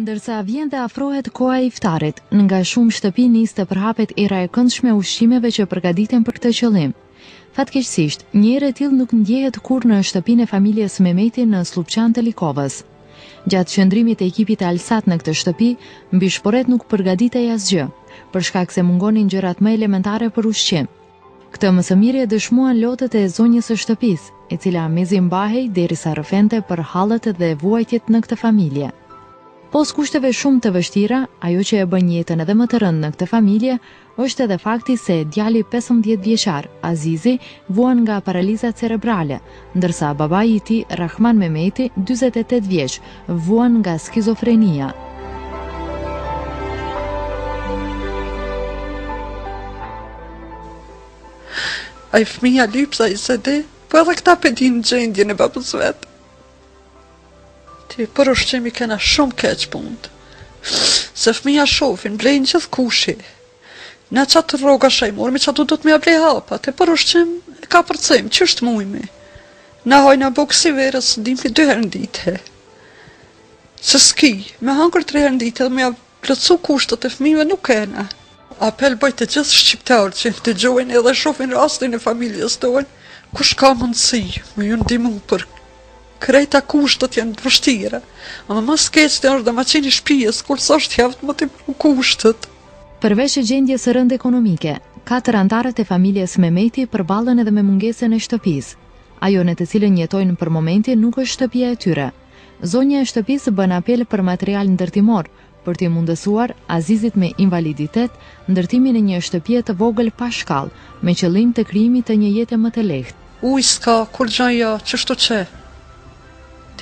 Ndërsa vjen dhe afrohet koha e iftarit, nga shumë shtëpi nis të përhapet era e këndshme e ushqimeve që përgatiten për këtë qëllim. Fatkeqësisht, një erë e tillë nuk ndjehet kurrë në shtëpinë e familjes Mehmeti në Slupçan të Likovës. Gjatë qëndrimit e ekipit të Alsat në këtë shtëpi, mbi shporet nuk përgatitej asgjë, për shkak se mungonin gjërat më elementare për ushqim. Këtë më së miri e dëshmuan lotët e zonjës së shtëpisë, e cila mezi mbahej derisa rrëfente për hallet dhe vuajtjet në këtë familje. Pos kushteve shumë të vështira, ajo që e bën jetën edhe më të rëndë në këtë familje, është edhe fakti se djali 15 vjeçar, Azizi, vuan nga paraliza cerebrale, ndërsa babai i tij, Rahman Mehmeti, 48 vjeç, vuan nga skizofrenia. Ai fëmija lypsa i se di, po edhe këta pedin gjendjen e babës vetë. Për ushqimi kena shumë keq punë. Se fëmija shofin, blejnë gjithë kushi. Ne qatë rroga shajmur, me qatë do të me blej hapat, e për ushqim e ka përcem, që është mujme. Na hajna boksi verës, dimpi 2 herë në dite. Se s'ki, me hangër 3 herë në dite dhe me plëcu kushtët e fëmijëve nuk kena. Apel bëjt të gjithë shqiptarë që të gjojnë edhe shofin rastin e familjes tonë, kush ka mundësi, me ju ndimu për krejta kushtët janë të vështira, ama mas keq të është dhe ma qeni shpijes, kurse është javët më të kushtët. Përveç e gjendjes së rëndë ekonomike, 4 antarët e familjes Mehmeti përballen edhe me mungesën e shtëpisë. Ajo në të cilën jetojnë për momentin nuk është shtëpia e tyre. Zonja e shtëpisë bën apel për material ndërtimor, për t'i mundësuar Azizit me invaliditet ndërtimin e një shtëpie të vogël pa shkallë, me qëllim të krijimit të një jete më të lehtë. Uj s'ka, kur gjaja, qështu që?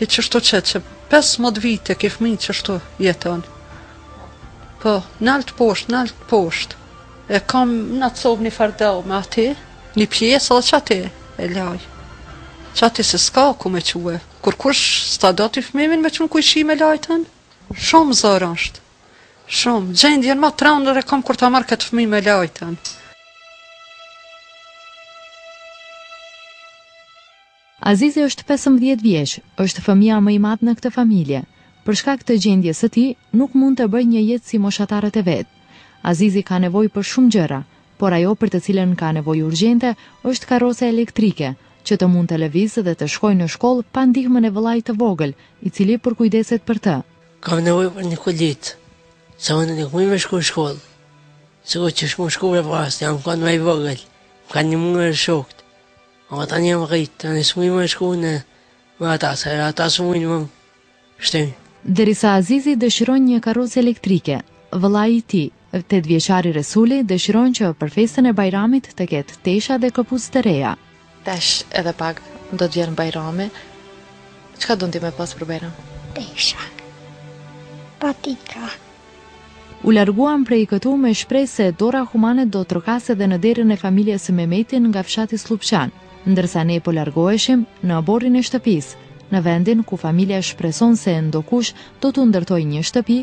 Ti qështu që 15 vite ke fëmijë qështu jeton. Po, nalt poshtë. E kam në të sovë një fardau me ati, një pjesë edhe që ati e laj. Që ati se s'ka ku me quë. Kur kush s'ta do t'i fëmimin me që në kujshi me lajten? Shumë zërë është. Shumë. Gjendjen ma të randër e kam kur ta marrë këtë fëmi me lajten. Azizi është 15 vjeç, është fëmia më i madh në këtë familje. Për shkak të gjendjes së tij, nuk mund të bëjë një jetë si moshatarët e vet. Azizi ka nevojë për shumë gjëra, por ajo për të cilën ka nevojë urgjente është karroca elektrike, që të mund të lëvizë dhe të shkojë në shkollë pa ndihmën e vëllait të vogël, i cili përkujdeset për të. Kam nevojë për një kolit, se unë nuk mund të shkoj në shkollë. Sikur që shkoj në shkollë pas, jam kanë më i vogël, kanë një munger shokët. Ama ta një më rritë, ta një s'mujnë më shku në ata, se ata s'mujnë më shtemi. Derisa Azizi dëshiron një karrocë elektrike, vëllai i tij, 8 vjeçari Resuli, dëshiron që për festën e Bajramit të ketë tesha dhe këpucë të reja. Tash edhe pak do të vjen Bajrami. Çka do ti me pas për Bajram? Tesha. Patika. U larguan prej këtu me shpresë se Dora Humane do të trokaste edhe në derën e familjes së Mehmetin nga fshati Slupçan, ndërsa ne po largoheshim në aborrin e shtëpisë, në vendin ku familja shpreson se ndokush do t'u ndërtojë një shtëpi.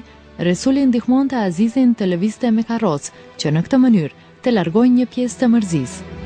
Resuli ndihmonte Azizin të lëvizte me karrocë, që në këtë mënyrë të largojë një pjesë të mërzisë.